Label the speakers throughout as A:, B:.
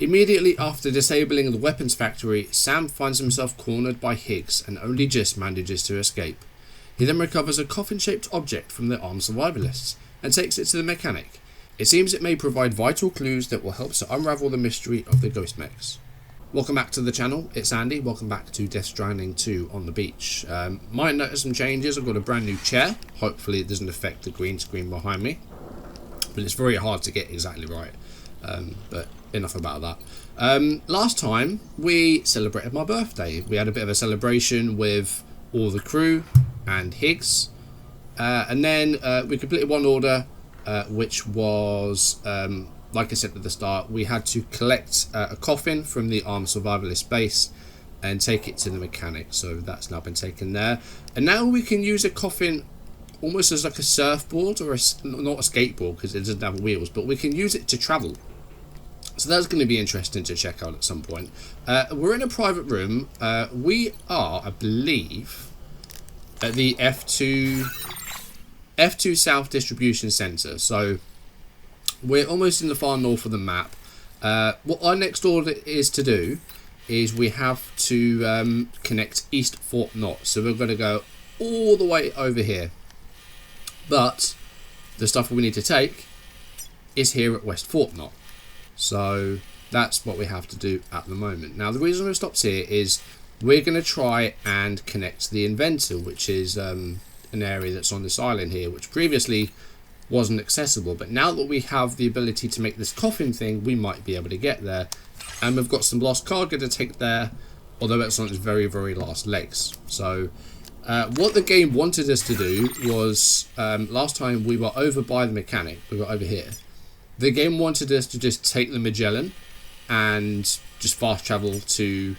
A: Immediately after disabling the weapons factory, Sam finds himself cornered by Higgs and only just manages to escape. He then recovers a coffin-shaped object from the armed survivalists and takes it to the mechanic. It seems it may provide vital clues that will help to unravel the mystery of the ghost mechs. Welcome back to the channel, it's Andy, welcome back to Death Stranding 2 on the beach. Might notice some changes. I've got a brand new chair, hopefully it doesn't affect the green screen behind me, but it's very hard to get exactly right, but enough about that. Last time we celebrated my birthday. We had a bit of a celebration with all the crew and Higgs, and then we completed one order, which was like I said at the start, we had to collect a coffin from the armed survivalist base and take it to the mechanic. So that's now been taken there, and now we can use a coffin almost as like a surfboard, or not a skateboard because it doesn't have wheels, but we can use it to travel. So that's going to be interesting to check out at some point. We're in a private room. We are, I believe, at the F2 South Distribution Centre. So we're almost in the far north of the map. What our next order is to do is we have to connect East Fort Knott. So we're going to go all the way over here. But the stuff we need to take is here at West Fort Knott. So that's what we have to do at the moment. Now the reason we stopped here is we're going to try and connect the inventor, which is an area that's on this island here, which previously wasn't accessible. But now that we have the ability to make this coffin thing, we might be able to get there. And we've got some lost cargo to take there, although it's on its very, very last legs. So what the game wanted us to do was, last time we were over by the mechanic, we were over here. The game wanted us to just take the Magellan and just fast travel to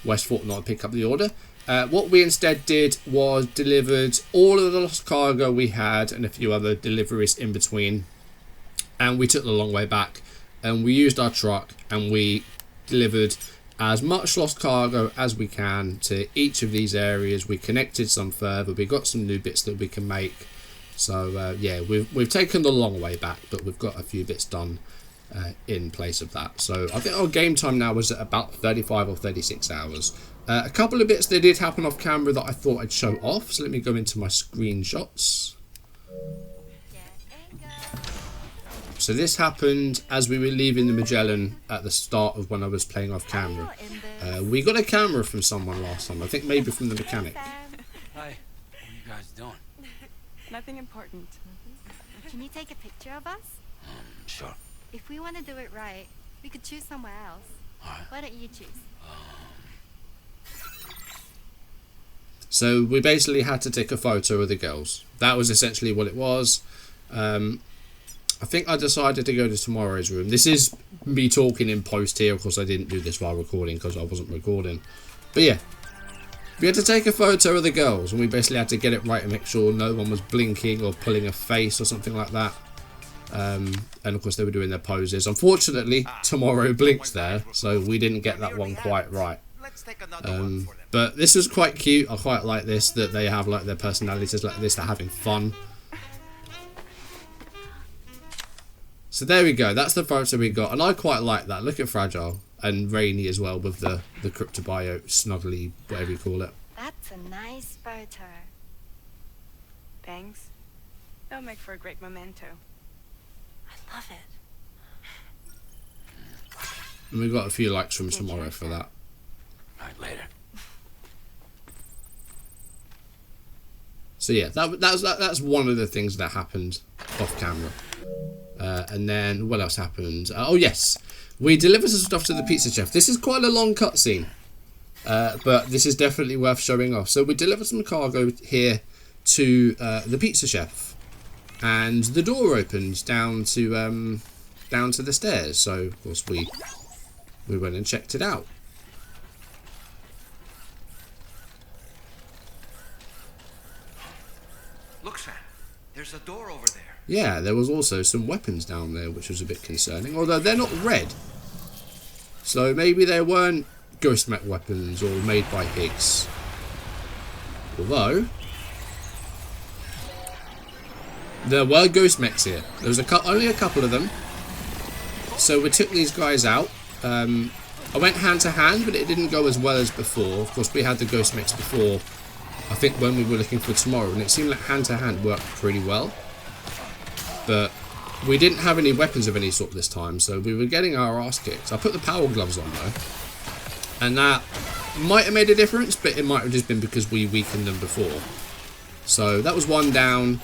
A: West Fort Knott and pick up the order. What we instead did was delivered all of the lost cargo we had and a few other deliveries in between, and we took the long way back, and we used our truck and we delivered as much lost cargo as we can to each of these areas. We connected some further, we got some new bits that we can make. So yeah, we've taken the long way back, but we've got a few bits done in place of that. So I think our game time now was at about 35 or 36 hours. A couple of bits that did happen off camera that I thought I'd show off. So let me go into my screenshots. So this happened as we were leaving the Magellan at the start of when I was playing off camera. We got a camera from someone last time, I think maybe from the mechanic.
B: Hi, what are you guys doing?
C: Nothing important.
D: Can you take a picture of us?
B: Sure.
D: If we want to do it right, we could choose somewhere else.
B: Alright.
D: Why don't you choose?
A: So we basically had to take a photo of the girls. That was essentially what it was. I think I decided to go to tomorrow's room. This is me talking in post here. Of course, I didn't do this while recording because I wasn't recording. But yeah. We had to take a photo of the girls, and we basically had to get it right and make sure no one was blinking or pulling a face or something like that. And of course they were doing their poses. Unfortunately, Tomorrow blinked there, so we didn't get that one quite right. But this was quite cute. I quite like this, that they have like their personalities like this. They're having fun. So there we go. That's the photo we got, and I quite like that. Look at Fragile. And rainy as well with the cryptobiote, snuggly, whatever you call it.
D: That's a nice photo.
C: Thanks. They'll make for a great memento.
D: I love it.
A: And we got a few likes from Tomorrow for that.
B: Alright, later.
A: So yeah, that's one of the things that happened off camera. And then what else happened? Oh yes. We delivered some stuff to the pizza chef. This is quite a long cutscene, but this is definitely worth showing off. So we delivered some cargo here to the pizza chef, and the door opened down to the stairs. So of course we went and checked it out.
E: Look, Sam, there's a door over there.
A: Yeah, there was also some weapons down there, which was a bit concerning, although they're not red. So maybe they weren't ghost mech weapons or made by Higgs. Although there were ghost mechs here. There was only a couple of them. So we took these guys out I went hand to hand, but it didn't go as well as before. Of course, we had the ghost mechs before, I think, when we were looking for tomorrow, and it seemed like hand to hand worked pretty well. But we didn't have any weapons of any sort this time, so we were getting our ass kicked. I put the power gloves on though, and that might have made a difference, but it might have just been because we weakened them before. So that was one down,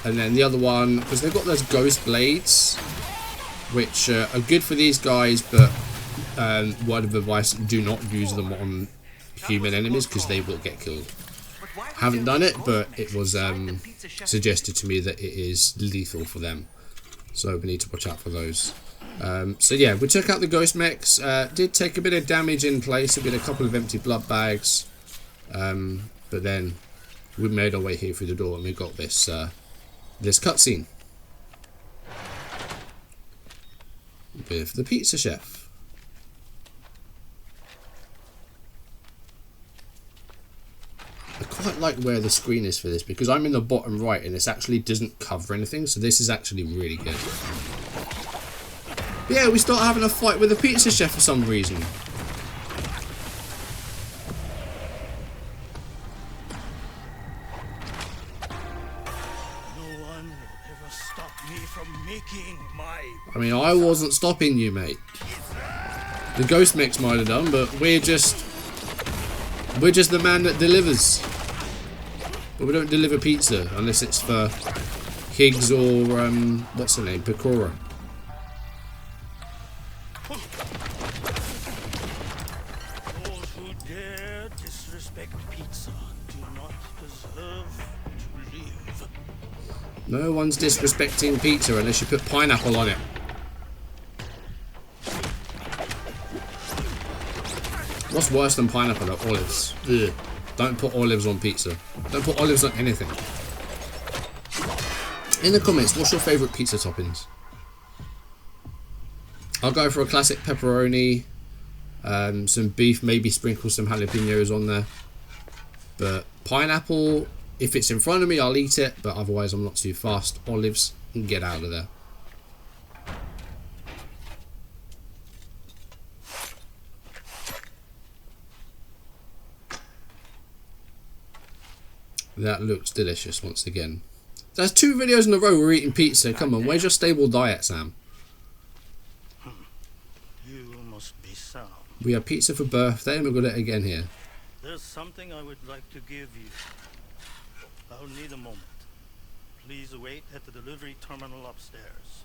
A: and then the other one, because they've got those ghost blades, which are good for these guys, but word of advice, do not use them on human enemies because they will get killed. Haven't done it, but it was suggested to me that it is lethal for them, so we need to watch out for those. So yeah, we took out the ghost mechs, did take a bit of damage in place, we had a couple of empty blood bags, but then we made our way here through the door and we got this this cutscene with the pizza chef. I quite like where the screen is for this because I'm in the bottom right and this actually doesn't cover anything, so this is actually really good. But yeah, we start having a fight with the pizza chef for some reason.
F: No one will ever stop me from making my...
A: I mean, I wasn't stopping you, mate. The ghost mechs might have done, but we're just the man that delivers. But we don't deliver pizza unless it's for Higgs or what's her name, Pecora.
F: Those who dare disrespect pizza do not deserve to live.
A: No one's disrespecting pizza unless you put pineapple on it. What's worse than pineapple or olives? Ugh. Don't put olives on pizza. Don't put olives on anything. In the comments, what's your favourite pizza toppings? I'll go for a classic pepperoni, some beef, maybe sprinkle some jalapenos on there. But pineapple, if it's in front of me, I'll eat it, but otherwise I'm not too fast. Olives, get out of there. That looks delicious once again. That's 2 videos in a row we're eating pizza. Come on, where's your stable diet, Sam?
F: You must be Sam.
A: We had pizza for birthday and we've got it again here.
F: There's something I would like to give you. I'll need a moment. Please wait at the delivery terminal upstairs.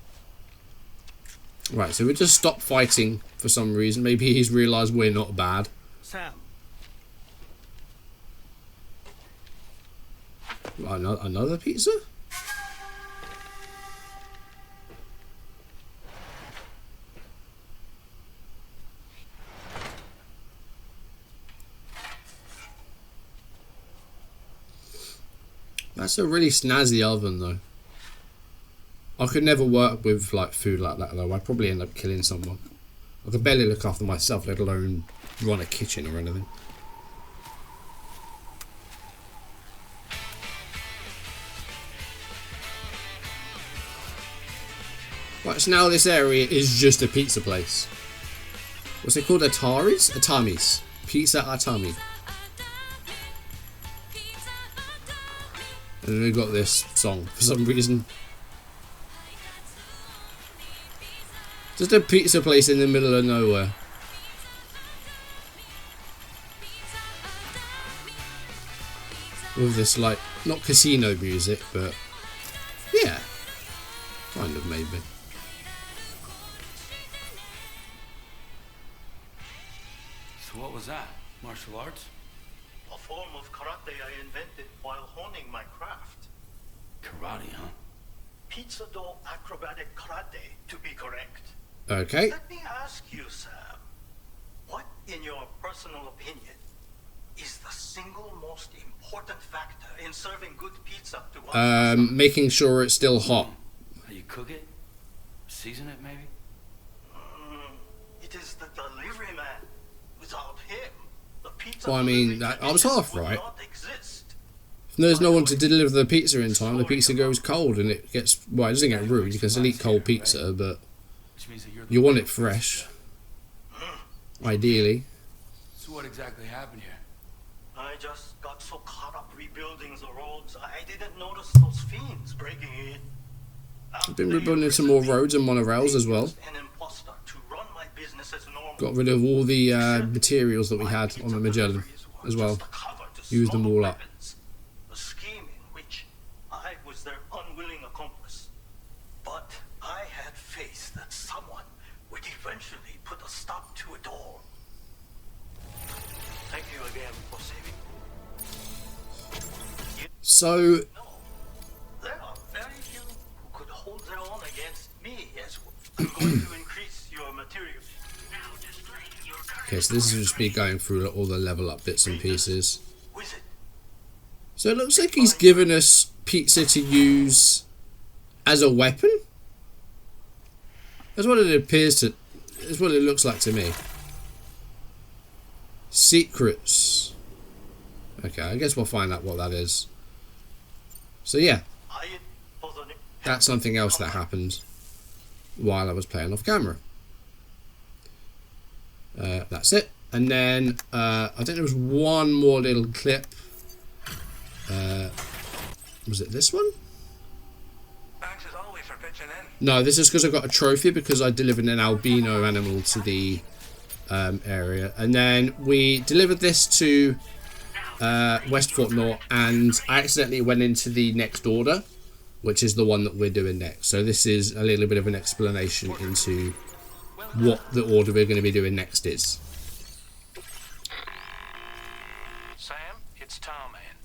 A: Right, so we just stopped fighting for some reason. Maybe he's realised we're not bad.
F: Sam.
A: Another pizza? That's a really snazzy oven though. I could never work with like food like that though. I'd probably end up killing someone. I could barely look after myself, let alone run a kitchen or anything. Right, so now this area is just a pizza place. What's it called? Atari's? Atami's. Pizza Atami. And then we've got this song for some reason. Just a pizza place in the middle of nowhere. With this, like, not casino music, but yeah, kind of maybe.
B: So what was that? Martial arts?
F: A form of karate I invented while honing my craft.
B: Karate, huh?
F: Pizza dough acrobatic karate, to be correct.
A: Okay.
F: Let me ask you, Sam. What, in your personal opinion, is the single most important factor in serving good pizza to one?
A: Making sure it's still hot.
B: How you cook it? Season it, maybe?
F: It is the delivery man. Without him, the pizza.
A: Well, I mean, I was half right. If there's no one to deliver the pizza in time, the pizza goes cold and it gets, well, it doesn't get ruined. You can still eat cold pizza, but you want it fresh. ideally.
B: So what exactly happened here?
F: I just got so caught up rebuilding the roads, I didn't notice those fiends breaking in.
A: I've been rebuilding some more roads and monorails as well.
F: An imposter to run my business as normal.
A: Got rid of all the materials that we had on the Magellan as well. Used them all up.
F: A scheme in which I was their unwilling accomplice. But I had faith that someone would eventually put a stop to it all. Thank you again for saving me.
A: So,
F: No, there are very few who could hold their own against me as well. I'm going to increase your material.
A: okay, so this is just me going through all the level up bits and pieces.
F: Wizard.
A: So it looks like he's given us pizza to use as a weapon. That's what it appears to. That's what it looks like to me. Secrets. Okay, I guess we'll find out what that is. So yeah, that's something else that happened while I was playing off camera. That's it. And then I think there was one more little clip. Was it this one?
E: Thanks as always for pitching in.
A: No, this is because I got a trophy because I delivered an albino animal to the area. And then we delivered this to West Fort North, and I accidentally went into the next order, which is the one that we're doing next. So this is a little bit of an explanation into what the order we're going to be doing next is.
G: Sam, it's Tarman.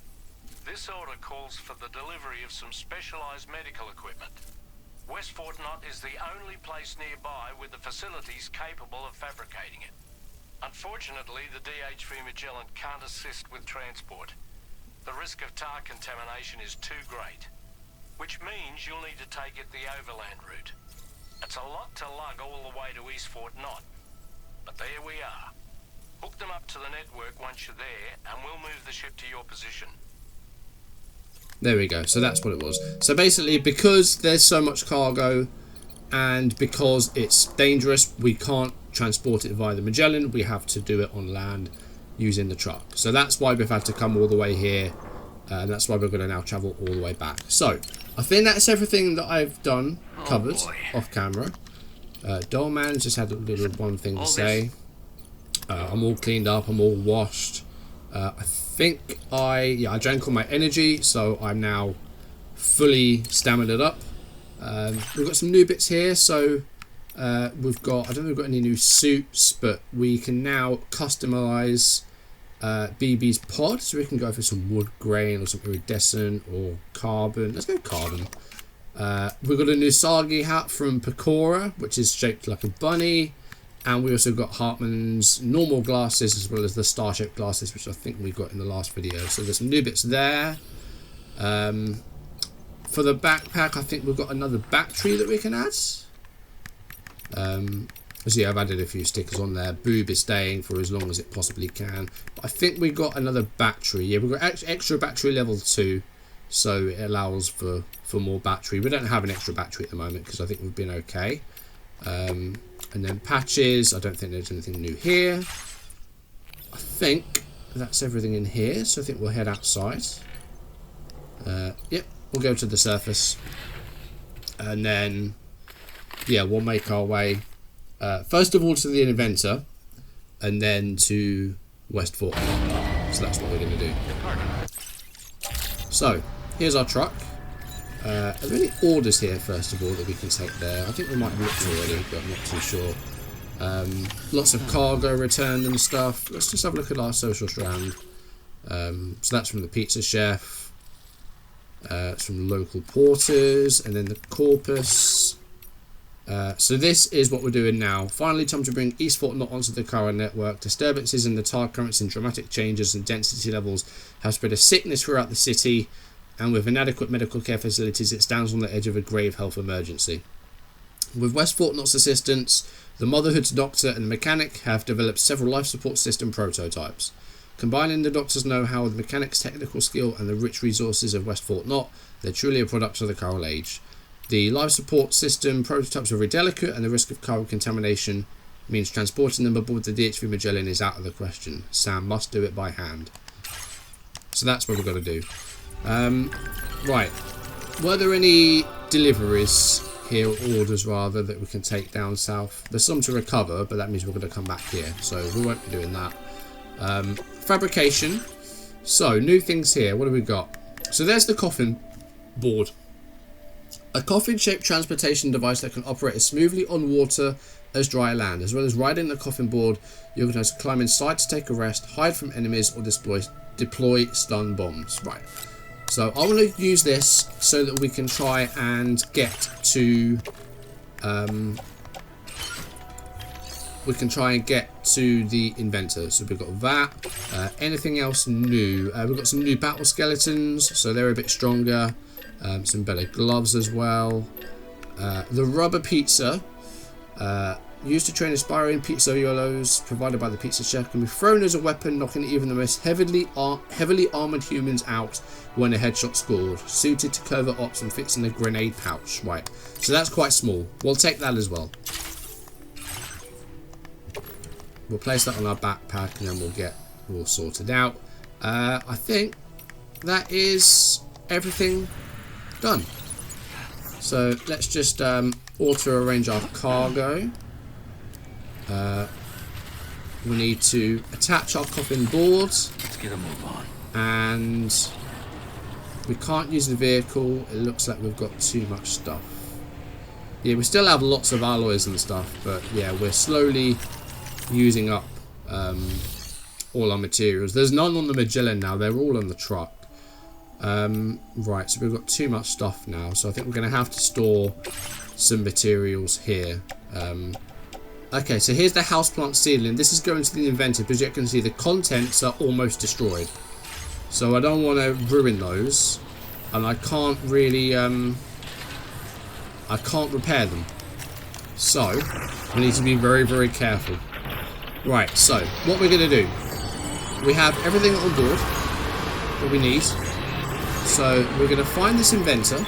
G: This order calls for the delivery of some specialised medical equipment. West Fort Knott is the only place nearby with the facilities capable of fabricating it. Unfortunately, the DH3 Magellan can't assist with transport. The risk of tar contamination is too great, which means you'll need to take it the overland route. It's a lot to lug all the way to East Fort Knott, but there we are. Hook them up to the network once you're there, and we'll move the ship to your position.
A: There we go. So that's what it was. So basically, because there's so much cargo and because it's dangerous, we can't transport it via the Magellan. We have to do it on land using the truck. So that's why we've had to come all the way here. And that's why we're going to now travel all the way back. So I think that's everything that I've done, covered off camera. Dolman just had a little one thing to say. I'm all cleaned up. I'm all washed. I think I drank all my energy, so I'm now fully stamina up. We've got some new bits here, so we've got, I don't know if we've got any new suits, but we can now customize BB's pod, so we can go for some wood grain or some iridescent or carbon. Let's go carbon. We've got a new Sagi hat from Pecora, which is shaped like a bunny. And we also got Hartman's normal glasses as well as the star-shaped glasses, which I think we got in the last video. So there's some new bits there. For the backpack, I think we've got another battery that we can add. So yeah, I've added a few stickers on there. Boob is staying for as long as it possibly can. But I think we got another battery. Yeah, we've got extra battery level 2. So it allows for more battery. We don't have an extra battery at the moment because I think we've been okay. And then patches, I don't think there's anything new here. I think that's everything in here, so I think we'll head outside. Yep, we'll go to the surface. And then, yeah, we'll make our way, first of all to the Inventor, and then to West Fort. So that's what we're going to do. So, here's our truck. Are there any orders here, first of all, that we can take there? I think we might have looked already, but I'm not too sure. Lots of cargo returned and stuff. Let's just have a look at our social strand. So that's from the pizza chef. It's from local porters. And then the corpus. So this is what we're doing now. Finally, time to bring East Fort Knott onto the Chiral Network. Disturbances in the tar currents and dramatic changes in density levels have spread a sickness throughout the city. And with inadequate medical care facilities, it stands on the edge of a grave health emergency. With West Fort Knott's assistance, the Motherhood's doctor and mechanic have developed several life support system prototypes. Combining the doctor's know-how with the mechanic's technical skill and the rich resources of West Fort Knott, they're truly a product of the Chiral Age. The life support system prototypes are very delicate, and the risk of chiral contamination means transporting them aboard the DHV Magellan is out of the question. Sam must do it by hand. So that's what we've got to do. Right. Were there any deliveries here, or orders rather, that we can take down south? There's some to recover, but that means we're going to come back here. So we won't be doing that. Fabrication. So, new things here. What have we got? So there's the coffin board. A coffin-shaped transportation device that can operate as smoothly on water as dry land. As well as riding the coffin board, you can also climb inside to take a rest, hide from enemies, or deploy stun bombs. Right. So I want to use this so that we can try and get to the inventor. So we've got that. Anything else new? We've got some new battle skeletons, so they're a bit stronger. Some better gloves as well. The rubber pizza, used to train aspiring pizzaiolos provided by the pizza chef, can be thrown as a weapon, knocking even the most heavily armoured humans out when a headshot scored. Suited to covert ops and fits in a grenade pouch. Right, so that's quite small. We'll take that as well. We'll place that on our backpack and then we'll get all sorted out. I think that is everything done. So let's just auto arrange our cargo. We need to attach our coffin boards.
B: Let's get a move on.
A: And we can't use the vehicle. It looks like we've got too much stuff. Yeah, we still have lots of alloys and stuff, but yeah, we're slowly using up all our materials. There's none on the Magellan now. They're all on the truck. Right, so we've got too much stuff now, so I think we're going to have to store some materials here. Okay, so here's the houseplant ceiling. This is going to the inventor, because you can see the contents are almost destroyed. So I don't want to ruin those, and I can't really, I can't repair them. So we need to be very, very careful. Right, so what we're going to do, we have everything on board that we need. So we're going to find this inventor.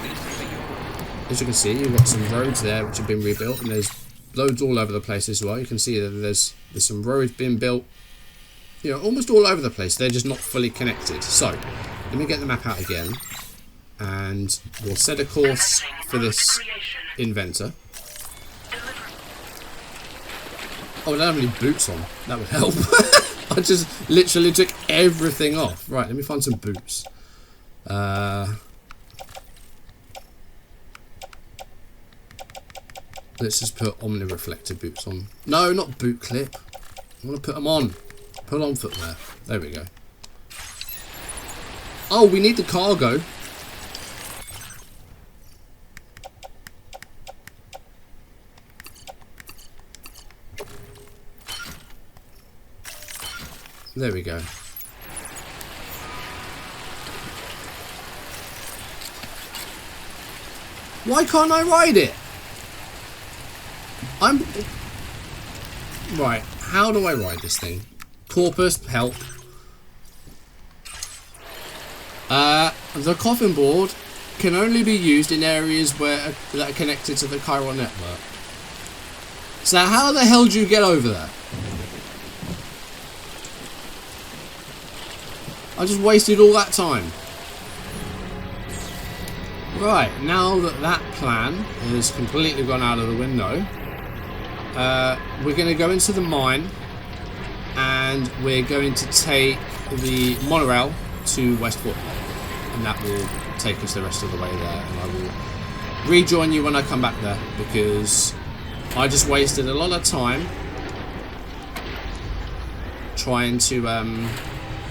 A: As you can see, you've got some roads there which have been rebuilt, and there's loads all over the place as well. You can see that there's some roads being built, you know, almost all over the place. They're just not fully connected. So let me get the map out again, and we'll set a course for this inventor. Oh, I don't have any boots on. That would help. I just literally took everything off. Right, let me find some boots. Let's just put omni-reflector boots on. No, not boot clip. I want to put them on. Put on footwear. There we go. Oh, we need the cargo. There we go. Why can't I ride it? Right, how do I ride this thing? Corpus, help. The coffin board can only be used in areas that are connected to the Chiral Network. So how the hell do you get over there? I just wasted all that time. Right, now that that plan has completely gone out of the window, we're going to go into the mine and we're going to take the monorail to Westport, and that will take us the rest of the way there, and I will rejoin you when I come back there, because I just wasted a lot of time trying to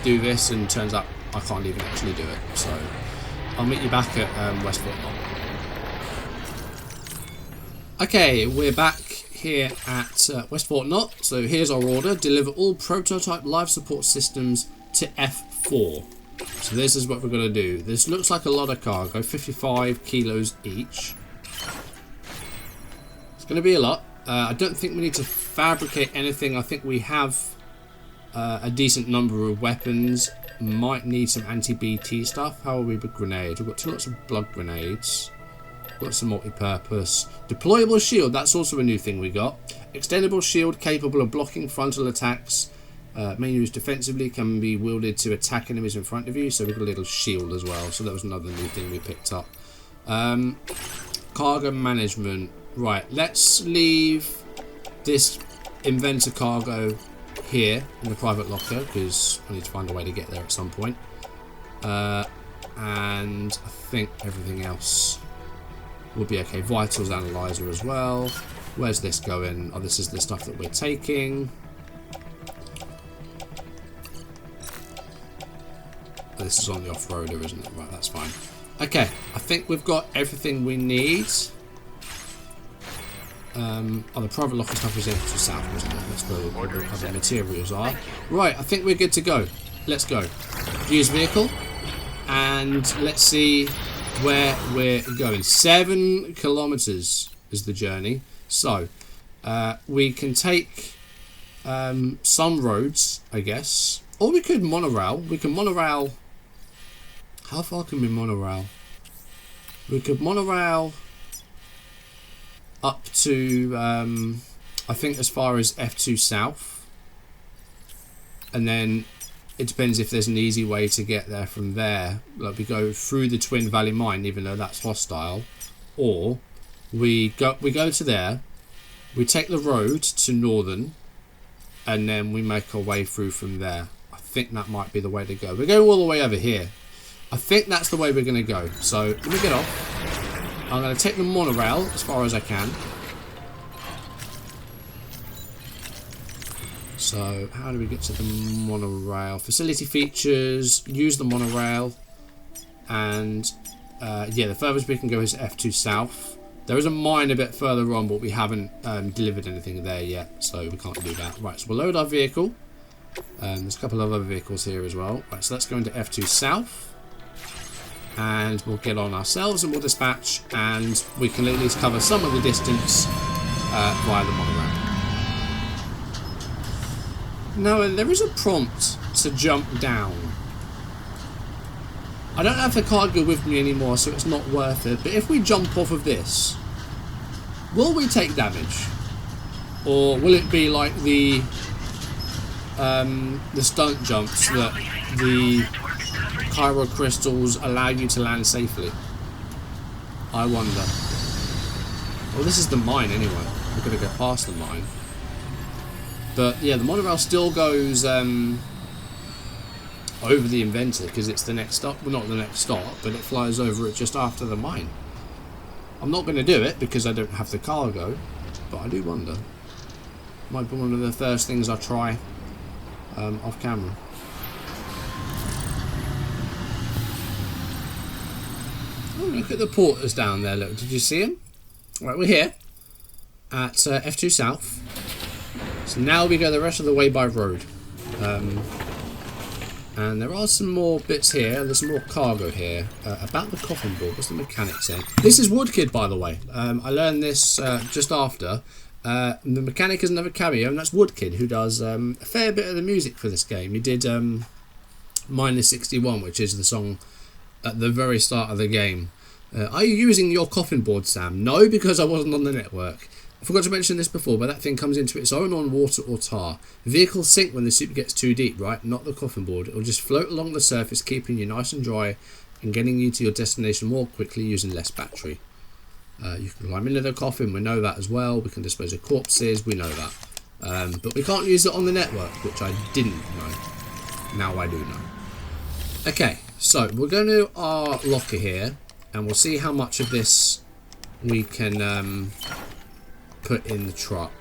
A: do this, and turns out I can't even actually do it. So I'll meet you back at Westport. Okay, we're back here at Westport Knot. So here's our order: deliver all prototype life support systems to F4. So this is what we're going to do. This looks like a lot of cargo, 55 kilos each. It's going to be a lot. I don't think we need to fabricate anything. I think we have a decent number of weapons. Might need some anti-BT stuff. How are we with grenades? We've got lots of blood grenades. Got some multi-purpose. Deployable shield, that's also a new thing we got. Extendable shield capable of blocking frontal attacks. May use defensively, can be wielded to attack enemies in front of you. So we've got a little shield as well. So that was another new thing we picked up. Cargo management. Right, let's leave this inventor cargo here in the private locker, because I need to find a way to get there at some point. And I think everything else will be okay. Vitals analyzer as well. Where's this going? Oh, this is the stuff that we're taking. Oh, this is on the off-roader, isn't it? Right, that's fine. Okay, I think we've got everything we need. Oh, the private locker stuff is in to south, isn't it? That's where the other materials are. Right, I think we're good to go. Let's go. Use vehicle. And let's see where we're going. 7 kilometers is the journey. So, we can take some roads, I guess. Or we could monorail. We can monorail. How far can we monorail? We could monorail up to, I think, as far as F2 South. And then it depends if there's an easy way to get there from there. Like we go through the Twin Valley Mine, even though that's hostile. Or we go to there. We take the road to Northern. And then we make our way through from there. I think that might be the way to go. We're going all the way over here. I think that's the way we're going to go. So let me get off. I'm going to take the monorail as far as I can. So, how do we get to the monorail? Facility features, use the monorail. And, yeah, the furthest we can go is F2 South. There is a mine a bit further on, but we haven't delivered anything there yet, so we can't do that. Right, so we'll load our vehicle. There's a couple of other vehicles here as well. Right, so let's go into F2 South. And we'll get on ourselves and we'll dispatch, and we can at least cover some of the distance via the monorail. Now, there is a prompt to jump down. I don't have the cargo with me anymore, so it's not worth it. But if we jump off of this, will we take damage? Or will it be like the stunt jumps that the Chiral crystals allow you to land safely? I wonder. Well, this is the mine anyway. We're going to go past the mine. But yeah, the monorail still goes over the inventor because it's the next stop. Well, not the next stop, but it flies over it just after the mine. I'm not going to do it because I don't have the cargo, but I do wonder. Might be one of the first things I try off camera. Oh, look at the porters down there. Look, did you see them? Right, we're here at F2 South. So now we go the rest of the way by road. And there are some more bits here. There's some more cargo here. About the coffin board. What's the mechanic saying? This is Woodkid, by the way. I learned this just after. The mechanic is another cameo, and that's Woodkid, who does a fair bit of the music for this game. He did Minus 61, which is the song at the very start of the game. Are you using your coffin board, Sam? No, because I wasn't on the network. I forgot to mention this before, but that thing comes into its own on water or tar. Vehicles sink when the soup gets too deep, right? Not the coffin board. It'll just float along the surface, keeping you nice and dry and getting you to your destination more quickly using less battery. You can climb into the coffin, we know that as well. We can dispose of corpses, we know that. But we can't use it on the network, which I didn't know. Now I do know. Okay, so we're going to our locker here, and we'll see how much of this we can put in the truck.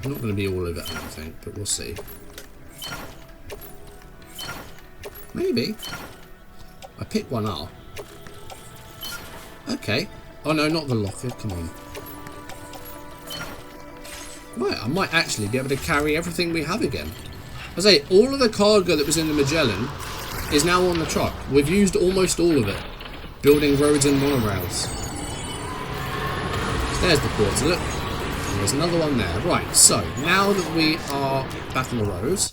A: Not going to be all of it, I don't think, but we'll see. Maybe. I picked one up. Okay. Oh no, not the locker, come on. Right, I might actually be able to carry everything we have again. I say, all of the cargo that was in the Magellan is now on the truck. We've used almost all of it. Building roads and monorails. There's the porter, look. And there's another one there. Right, so now that we are back on the roads,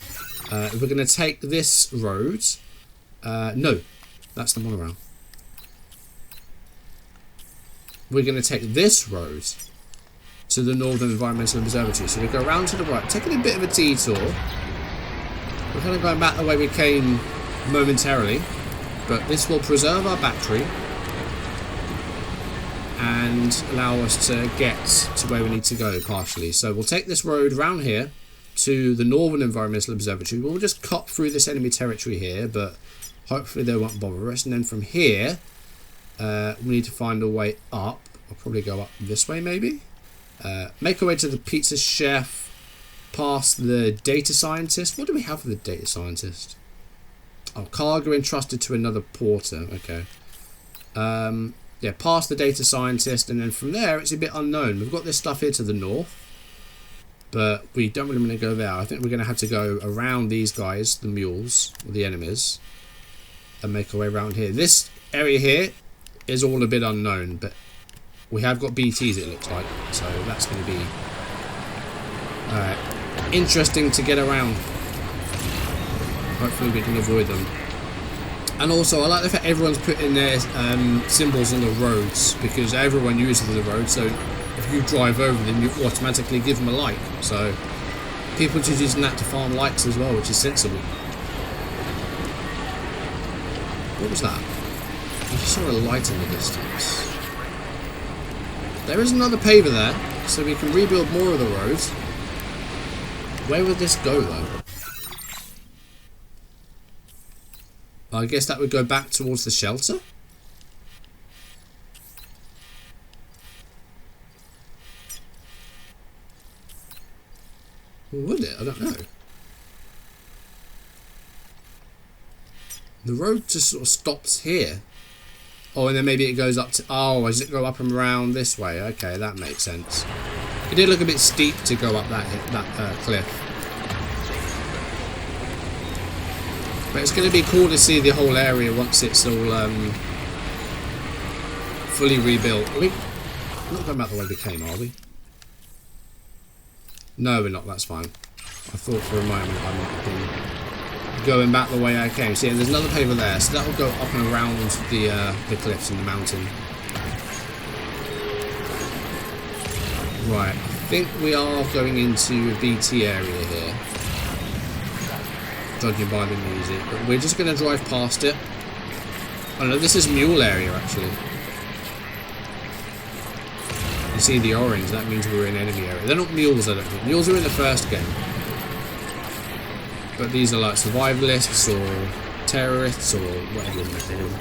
A: we're going to take this road. No, that's the monorail. we're going to take this road to the Northern Environmental Observatory. So we go around to the right, taking a bit of a detour. We're kind of going back the way we came momentarily, but this will preserve our battery and allow us to get to where we need to go partially. So we'll take this road round here to the Northern Environmental Observatory. We'll just cut through this enemy territory here, but hopefully they won't bother us. And then from here, we need to find a way up. I'll probably go up this way maybe. Make our way to the pizza chef, past the data scientist. What do we have for the data scientist? Oh, cargo entrusted to another porter. Okay. Yeah, past the data scientist, and then from there it's a bit unknown. We've got this stuff here to the north, but we don't really want to go there. I think we're going to have to go around these guys, the mules, or the enemies, and make our way around here. This area here is all a bit unknown, but we have got BTs, it looks like, so that's going to be interesting to get around. Hopefully we can avoid them. And also, I like the fact everyone's putting their symbols on the roads, because everyone uses the road, so if you drive over them, you automatically give them a like. So people are just using that to farm likes as well, which is sensible. What was that? I just saw a light in the distance. There is another paver there, so we can rebuild more of the roads. Where would this go though? I guess that would go back towards the shelter? Or would it? I don't know. The road just sort of stops here. Oh, and then maybe it goes up to... Oh, does it go up and around this way? Okay, that makes sense. It did look a bit steep to go up that cliff. But it's going to be cool to see the whole area once it's all fully rebuilt. Are we not going back the way we came, are we? No, we're not. That's fine. I thought for a moment I might have been going back the way I came. See, there's another paver there, so that will go up and around the cliffs and the mountain. Right, I think we are going into a BT area here, judging by the music, but we're just going to drive past it. Oh no, this is mule area actually. You see the orange, that means we're in enemy area. They're not mules, I don't think. Mules are in the first game. But these are like survivalists or terrorists or whatever you want to call them.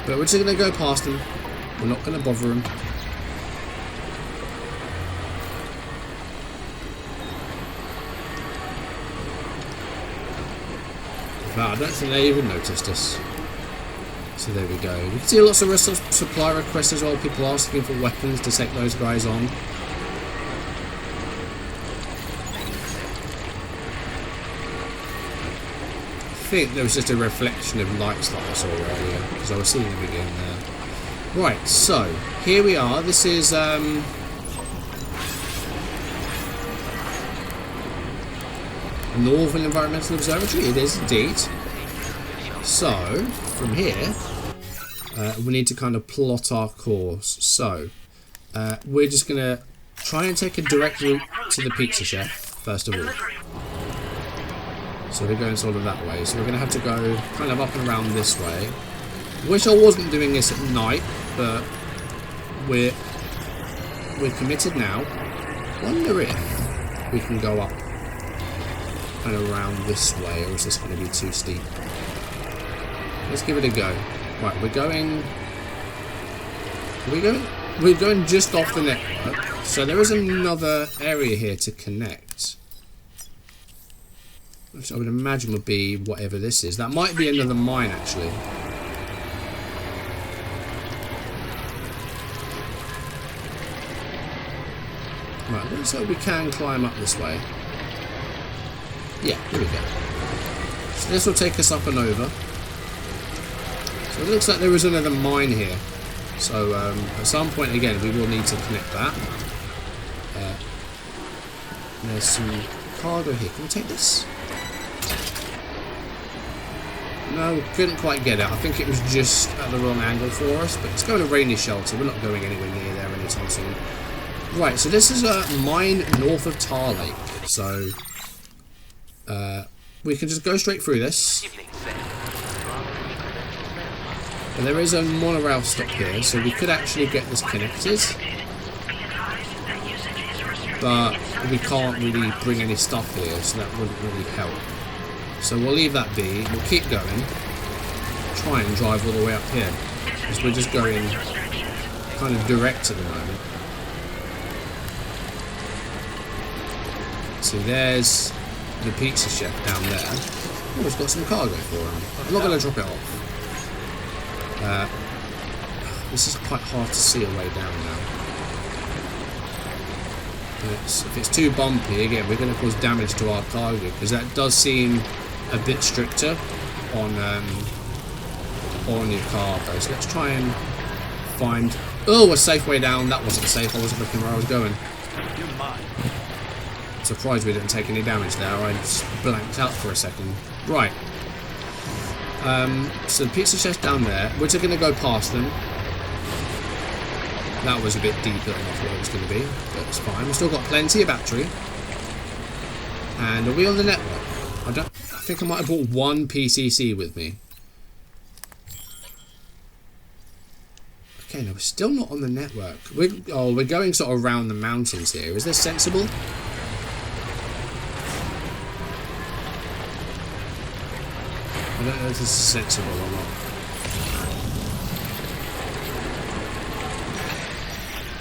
A: But we're just going to go past them. We're not going to bother them. Wow, I don't think they even noticed us. So there we go. We can see lots of supply requests as well. People asking for weapons to take those guys on. I think there was just a reflection of lights that I saw earlier, because I was seeing them again there. Right, so here we are. This is Northern Environmental Observatory. It is indeed. So from here we need to kind of plot our course. So we're just gonna try and take a direct route to the pizza chef first of all. So we're going sort of that way. So we're going to have to go kind of up and around this way. Wish I wasn't doing this at night, but we're committed now. Wonder if we can go up and around this way, or is this going to be too steep? Let's give it a go. Right, we're going just off the network. So there is another area here to connect, which I would imagine would be whatever this is. That might be another mine, actually. Right, looks like we can climb up this way. Yeah, here we go. So this will take us up and over. So it looks like there is another mine here. So at some point, again, we will need to connect that. There's some cargo here. Can we take this? No, couldn't quite get it. I think it was just at the wrong angle for us, but it's going to rainy shelter. We're not going anywhere near there anytime soon. Right, so this is a mine north of Tar Lake. So, we can just go straight through this. And there is a monorail stop here, so we could actually get this connected. But we can't really bring any stuff here, so that wouldn't really help. So we'll leave that be. We'll keep going. Try and drive all the way up here, because we're just going kind of direct at the moment. See, there's the pizza chef down there. Oh, it's got some cargo for him. I'm not going to drop it off. This is quite hard to see a way down now. If it's too bumpy, again, we're going to cause damage to our cargo, because that does seem a bit stricter on your cargo. So let's try and find... Oh, a safe way down. That wasn't safe. I wasn't looking where I was going. Surprised we didn't take any damage there. I just blanked out for a second. Right. So the pizza chef's down there. We're just going to go past them. That was a bit deeper than I thought it was going to be, but it's fine. We've still got plenty of battery. And are we on the network? I think I might have brought one PCC with me. Okay, no, we're still not on the network. We're going sort of around the mountains here. Is this sensible? I don't know if this is sensible or not.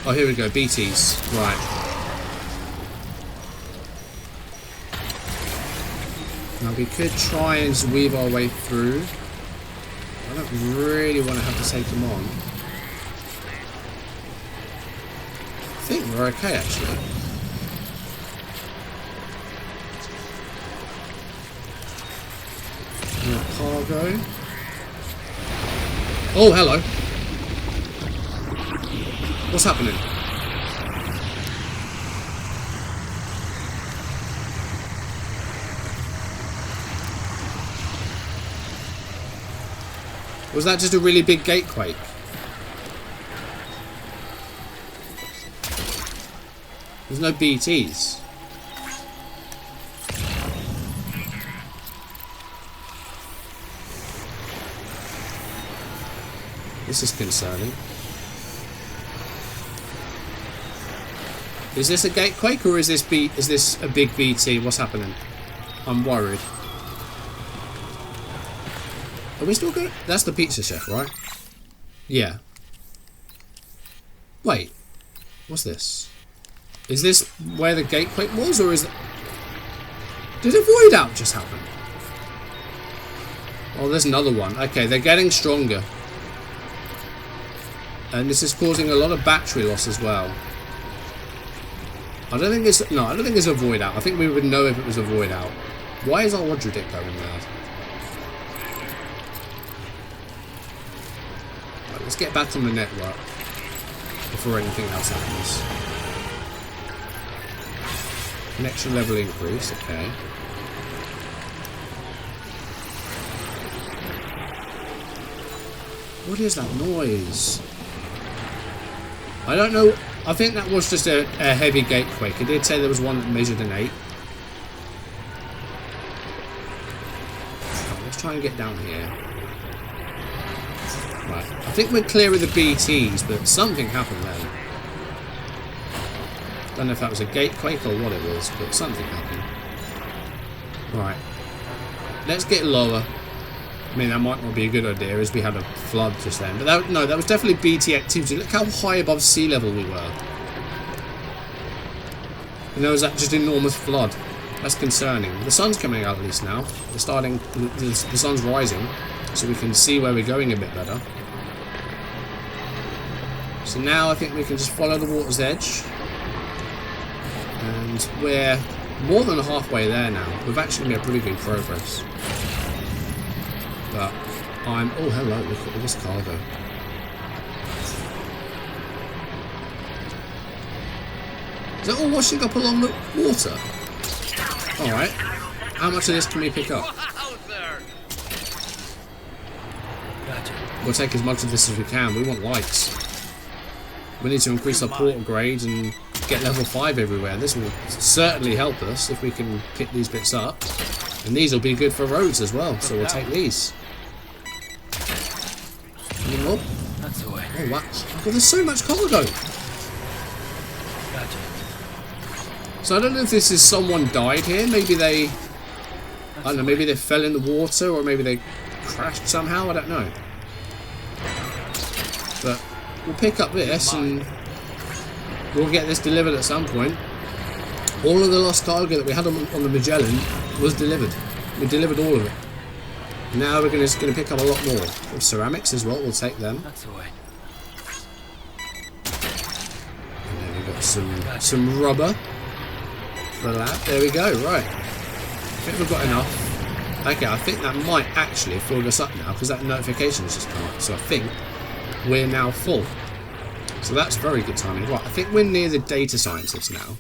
A: Oh, here we go. BTs. Right. Now we could try and weave our way through. I don't really want to have to take them on. I think we're okay, actually. More cargo. Oh, hello. What's happening? Was that just a really big gate quake? There's no BTs. This is concerning. Is this a gate quake or is this a big BT? What's happening? I'm worried. Are we still going? That's the pizza chef, right? Yeah. Wait. What's this? Is this where the gate quake was, or is it... Did a void out just happen? Oh, there's another one. Okay, they're getting stronger. And this is causing a lot of battery loss as well. I don't think it's... No, I don't think it's a void out. I think we would know if it was a void out. Why is our Rodridic going mad? Right, let's get back on the network before anything else happens. Connection level increase, okay. What is that noise? I don't know. I think that was just a heavy gate quake. It did say there was one that measured an 8. Let's try and get down here. Right. I think we're clear of the BTs, but something happened then. Don't know if that was a gate quake or what it was, but something happened. Right. Let's get lower. I mean, that might not be a good idea, as we had a flood just then. But that, no, that was definitely BT activity. Look how high above sea level we were. And there was that just enormous flood. That's concerning. The sun's coming out at least now. We're starting... The sun's rising, so we can see where we're going a bit better. So now I think we can just follow the water's edge. And we're more than halfway there now. We've actually made pretty good progress. But I'm... Oh, hello, look at all this cargo. Is that all washing up along the water? Alright. How much of this can we pick up? We'll take as much of this as we can. We want lights. We need to increase our portal grade and get level 5 everywhere. This will certainly help us if we can pick these bits up. And these will be good for roads as well, so we'll take these. Any more?
B: That's the way.
A: Oh, wow. Well, there's so much cargo.
B: Gotcha.
A: So I don't know if this is someone died here. Maybe they... I don't know, maybe they fell in the water, or maybe they crashed somehow. I don't know. But we'll pick up this and we'll get this delivered at some point. All of the lost cargo that we had on the Magellan was delivered. We delivered all of it. Now we're just going to pick up a lot more. With ceramics as well, we'll take them.
B: That's the way.
A: And then we've got some rubber for that. There we go, right. I think we've got enough. Okay, I think that might actually fill us up now because that notification has just come up. So I think we're now full. So that's very good timing. Right, I think we're near the data scientist now.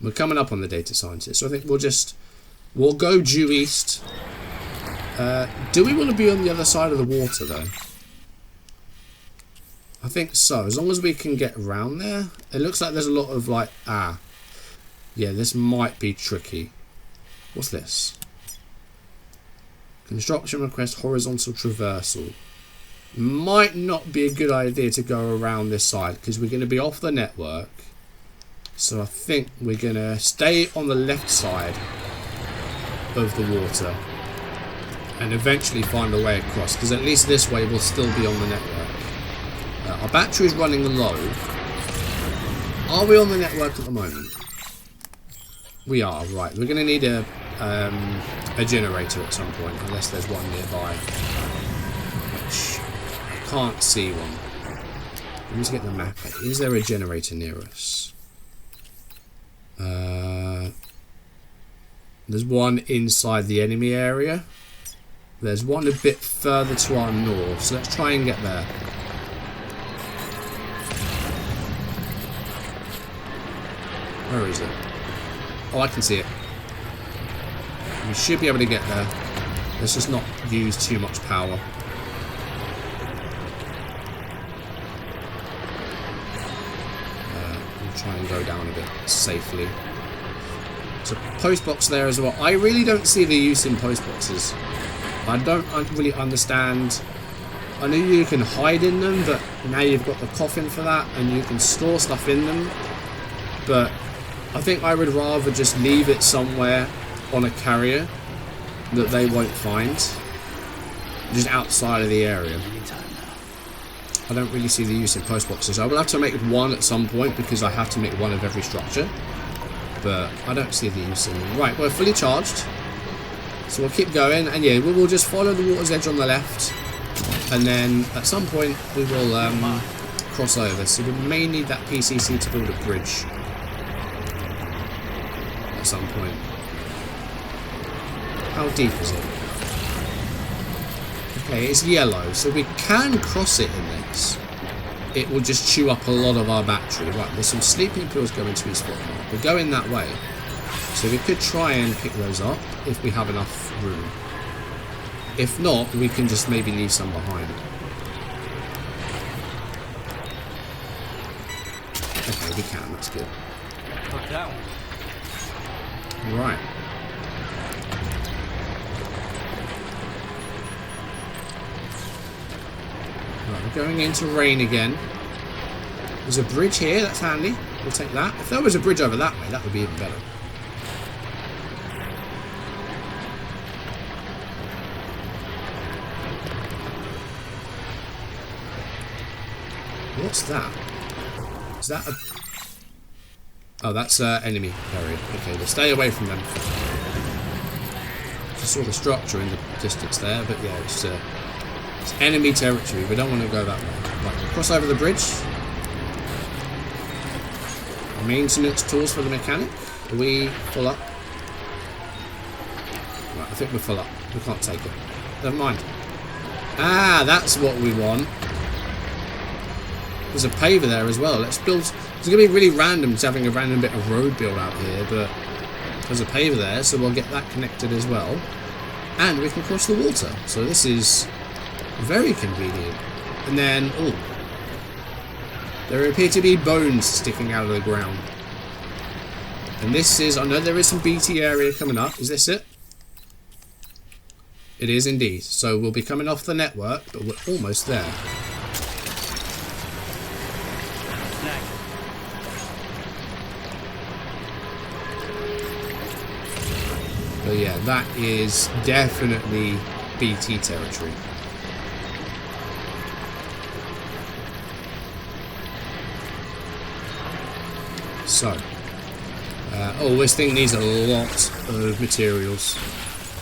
A: We're coming up on the data scientist. So I think we'll go due east. Do we want to be on the other side of the water though? I think so. As long as we can get around there. It looks like there's a lot of like, yeah, this might be tricky. What's this? Construction request horizontal traversal. Might not be a good idea to go around this side because we're going to be off the network. So I think we're going to stay on the left side of the water and eventually find a way across, because at least this way we'll still be on the network. Our battery is running low. Are we on the network at the moment? We are, right. We're going to need a generator at some point, unless there's one nearby. Which I can't see one. Let me just get the map. Is there a generator near us? There's one inside the enemy area. There's one a bit further to our north, so let's try and get there. Where is it? Oh, I can see it. We should be able to get there. Let's just not use too much power. We'll try and go down a bit safely. So post box there as well. I really don't see the use in post boxes. I don't really understand. I know you can hide in them, but now you've got the coffin for that and you can store stuff in them. But I think I would rather just leave it somewhere on a carrier that they won't find, just outside of the area. I don't really see the use in post boxes. I will have to make one at some point because I have to make one of every structure, but I don't see the use in them. Right, we're fully charged, so we'll keep going, and yeah, we'll just follow the water's edge on the left, and then at some point we will cross over. So we may need that PCC to build a bridge at some point. How deep is it? Okay, it's yellow, so we can cross it in this. It will just chew up a lot of our battery. Right, there's some sleeping pills going to his foot. We're going that way. So we could try and pick those up if we have enough room. If not, we can just maybe leave some behind. Okay, we can, that's good.
B: Took that one.
A: Right. Right, we're going into rain again. There's a bridge here, that's handy. We'll take that. If there was a bridge over that way, that would be even better. What's that? Is that a... Oh, that's enemy carrier. Okay, we'll stay away from them. Just saw the structure in the distance there, but yeah, it's enemy territory. We don't want to go that way. Right, we'll cross over the bridge. Maintenance tools for the mechanic. Are we full up? Right, I think we're full up. We can't take it. Never mind. Ah, that's what we want. There's a paver there as well. Let's build... It's going to be really random just having a random bit of road build out here, but there's a paver there, so we'll get that connected as well. And we can cross the water. So this is Very convenient. And then, oh, there appear to be bones sticking out of the ground. And this is, I know there is some BT area coming up. Is this it? It is indeed. So we'll be coming off the network, but we're almost there. But yeah, that is definitely BT territory. So, oh, this thing needs a lot of materials.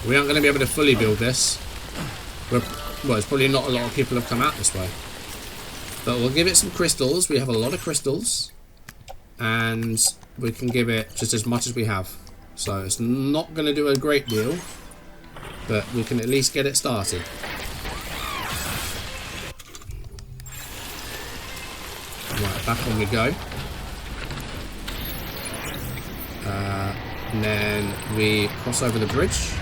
A: We aren't going to be able to fully build this. Well, it's probably not a lot of people have come out this way. But we'll give it some crystals. We have a lot of crystals. And we can give it just as much as we have. So it's not going to do a great deal. But we can at least get it started. Right, back on we go. And then we cross over the bridge.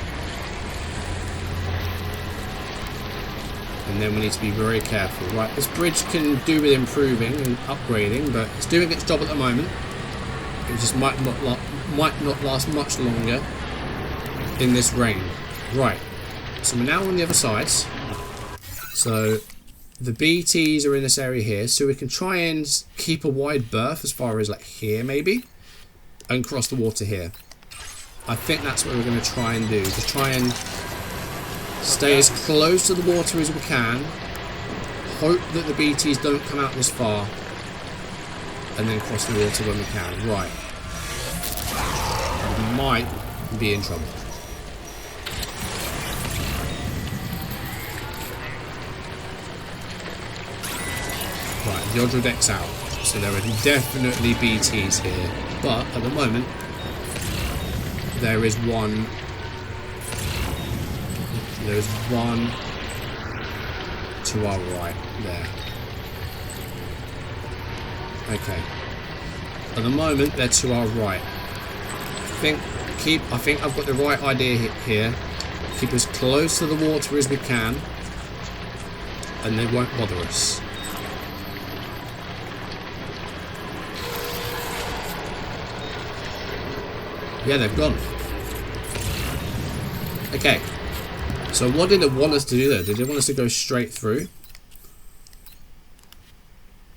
A: And then we need to be very careful. Right, this bridge can do with improving and upgrading, but it's doing its job at the moment. It just might not last much longer in this rain. Right, so we're now on the other side. So the BTs are in this area here, so we can try and keep a wide berth as far as like here maybe, and cross the water here. I think that's what we're going to try and do. Just try and stay as close to the water as we can. Hope that the BTs don't come out this far. And then cross the water when we can. Right. We might be in trouble. Right, the Odro deck's out. So there are definitely BTs here. But at the moment, there is one. There's one to our right there. Okay. At the moment, they're to our right. I think I've got the right idea here. Keep as close to the water as we can, and they won't bother us. Yeah, they've gone. Okay. So what did it want us to do there? Did it want us to go straight through?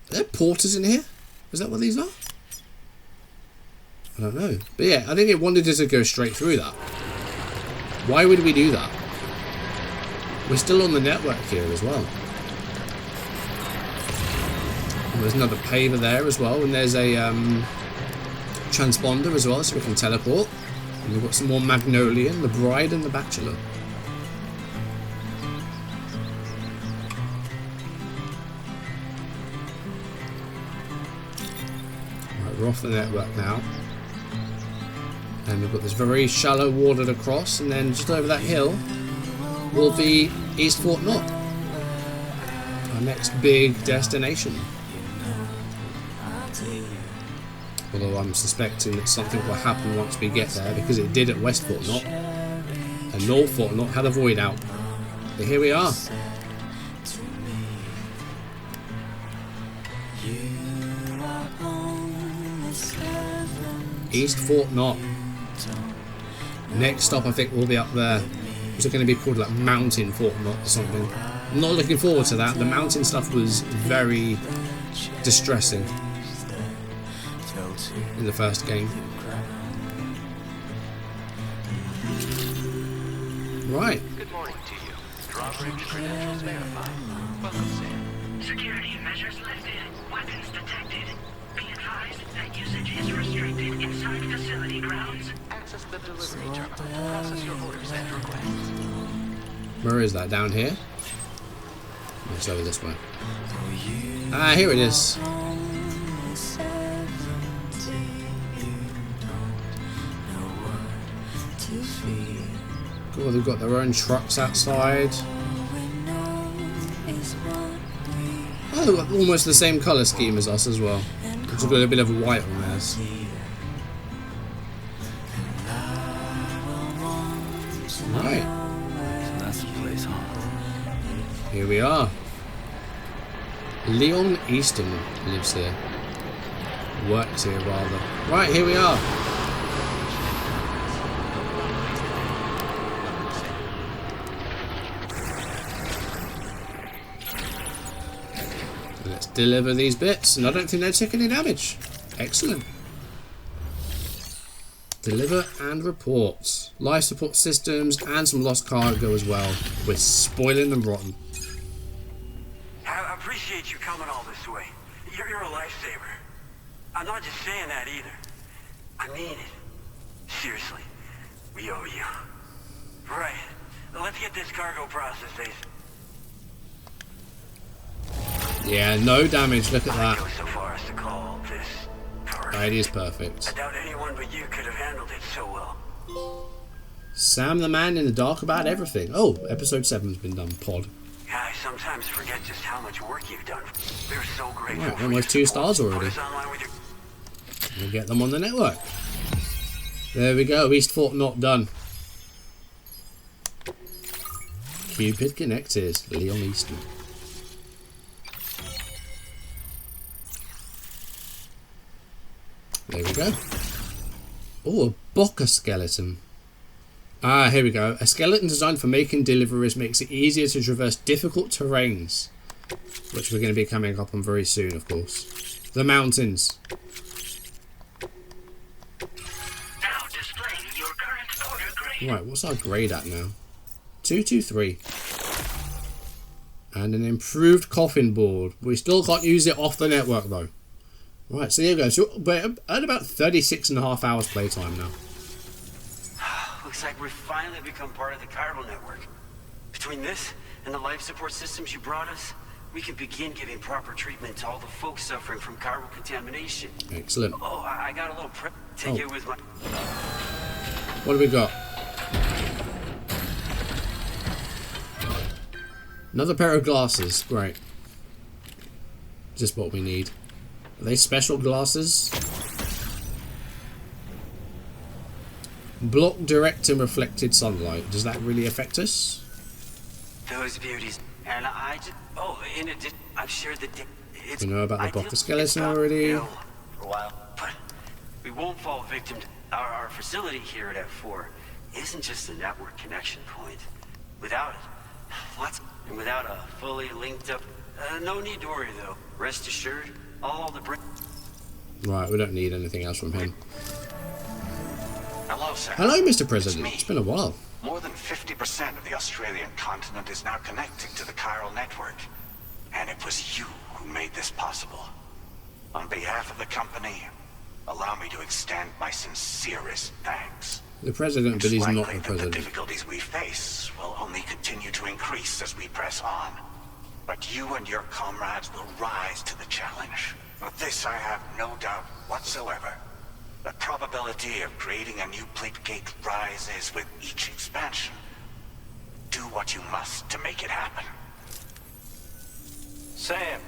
A: Are there porters in here? Is that what these are? I don't know. But yeah, I think it wanted us to go straight through that. Why would we do that? We're still on the network here as well. And there's another paver there as well. And there's a transponder as well, so we can teleport. And we've got some more Magnolian, the Bride and the Bachelor. Right, we're off the network now. And we've got this very shallow water to cross, and then just over that hill will be East Fort Knott, our next big destination. Although I'm suspecting that something will happen once we get there, because it did at West Fort Knott, and North Fort Knott had a void out. But here we are. East Fort Knott. Next stop I think will be up there. Is it going to be called like Mountain Fort Knott or something? I'm not looking forward to that. The mountain stuff was very distressing in the first game. Right.
G: Good morning to you. Drawbridge credentials verified. Welcome, Sam.
E: Security measures lifted. Weapons detected. Be advised that usage is restricted inside facility grounds.
G: Access the delivery terminal to process your orders and requests.
A: Where is that? Down here? It's over this way. Ah, here it is. Cool, they've got their own trucks outside. Oh, they've got almost the same colour scheme as us as well. It's got a bit of white on theirs. Right.
B: So that's the place, huh?
A: Here we are. Leon Easton lives here. Works here, rather. Right, here we are. Let's deliver these bits, and I don't think they took any damage. Excellent. Deliver and report. Life support systems and some lost cargo as well. We're spoiling them rotten.
H: I appreciate you coming all this way. You're a lifesaver. I'm not just saying that either. I mean it. Seriously. We owe you. Right. Let's get this cargo processed, Ace.
A: Yeah, no damage. Look at
H: I
A: that.
H: go so far as to call this perfect.
A: That is perfect.
H: I doubt anyone but you could have handled it so well.
A: Sam the man in the dark about everything. Oh, episode 7's been done. Pod.
H: I sometimes forget just how much work you've done. We're so grateful.
A: Right,
H: for
A: almost
H: your
A: 2
H: support.
A: stars already.
H: Put us online with your...
A: We'll get them on the network. There we go. East Fort not done. Cupid connected. Leon Easton. There we go. Oh, a Boca skeleton. Ah, here we go. A skeleton designed for making deliveries makes it easier to traverse difficult terrains. Which we're going to be coming up on very soon, of course. The mountains.
E: Now displaying your current order grade.
A: Right, what's our grade at now? 223. And an improved coffin board. We still can't use it off the network though. Right, so there we go. So we're at about 36.5 hours playtime now.
H: Looks like we've finally become part of the Chiral Network. Between this and the life support systems you brought us, we can begin giving proper treatment to all the folks suffering from chiral contamination.
A: Excellent.
H: Oh, I got a little prep ticket with my...
A: What do we got? Another pair of glasses. Great. Just what we need. Are they special glasses? Block direct and reflected sunlight. Does that really affect us?
H: Those beauties. And I just... Oh, in addition, I've shared the... It's...
A: We know about the
H: ideal-
A: Boca skeleton
H: it's not
A: already.
H: real For a while, but we won't fall victim to... Our facility here at F4 isn't just a network connection point. Without it, what's... And without a fully linked up... no need to worry, though. Rest assured, all the...
A: Right, we don't need anything else from him.
I: Hello, sir.
A: Hello, Mr. President.
I: It's me.
A: It's been a while.
I: More than 50% of the Australian continent is now connecting to the Chiral Network. And it was you who made this possible. On behalf of the company, allow me to extend my sincerest thanks.
A: The President, but
I: It's
A: he's not
I: likely
A: the
I: that
A: President.
I: the difficulties we face will only continue to increase as we press on. But you and your comrades will rise to the challenge. Of this I have no doubt whatsoever. The probability of creating a new plate gate rises with each expansion. Do what you must to make it happen.
G: Sam,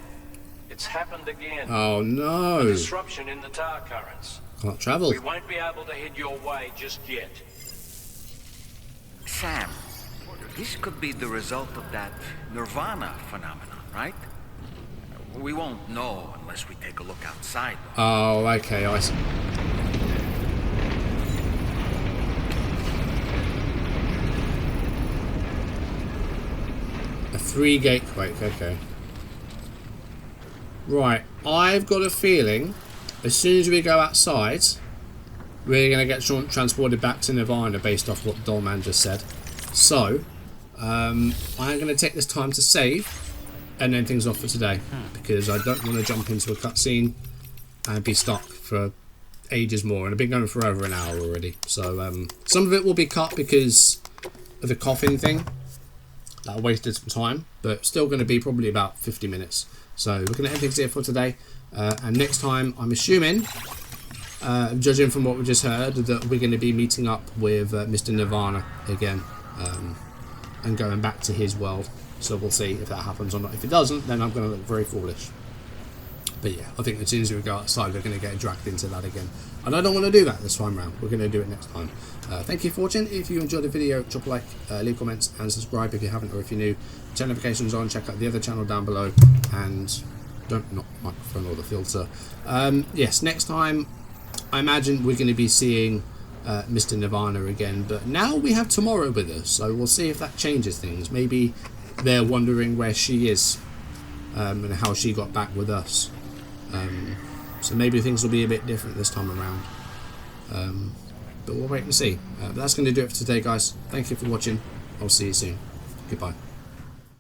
G: it's happened again.
A: Oh no.
G: Disruption in the tar currents.
A: Can't travel.
G: We won't be able to head your way just yet.
J: Sam, this could be the result of that Nirvana phenomenon, right? We won't know unless we take a look outside.
A: Oh, okay, I see. A 3-gate quake, okay. Right, I've got a feeling as soon as we go outside, we're going to get transported back to Nirvana based off what Dollman just said. So, I'm going to take this time to save and end things off for today because I don't want to jump into a cutscene and be stuck for ages more, and I've been going for over an hour already. So some of it will be cut because of the coffin thing. That wasted some time, but still going to be probably about 50 minutes. So we're going to end things here for today, and next time I'm assuming, judging from what we just heard, that we're going to be meeting up with Mr. Nirvana again and going back to his world. So we'll see if that happens or not. If it doesn't, then I'm going to look very foolish. But yeah, I think as soon as we go outside, we're going to get dragged into that again. And I don't want to do that this time round. We're going to do it next time. Thank you for watching. If you enjoyed the video, drop a like, leave comments, and subscribe if you haven't, or if you're new. Turn notifications on, check out the other channel down below, and don't knock the microphone or the filter. Yes, next time, I imagine we're going to be seeing Mr. Nirvana again, but now we have Tomorrow with us, so we'll see if that changes things. Maybe they're wondering where she is, and how she got back with us. So maybe things will be a bit different this time around. But we'll wait and see. That's going to do it for today, guys. Thank you for watching. I'll see you soon. Goodbye.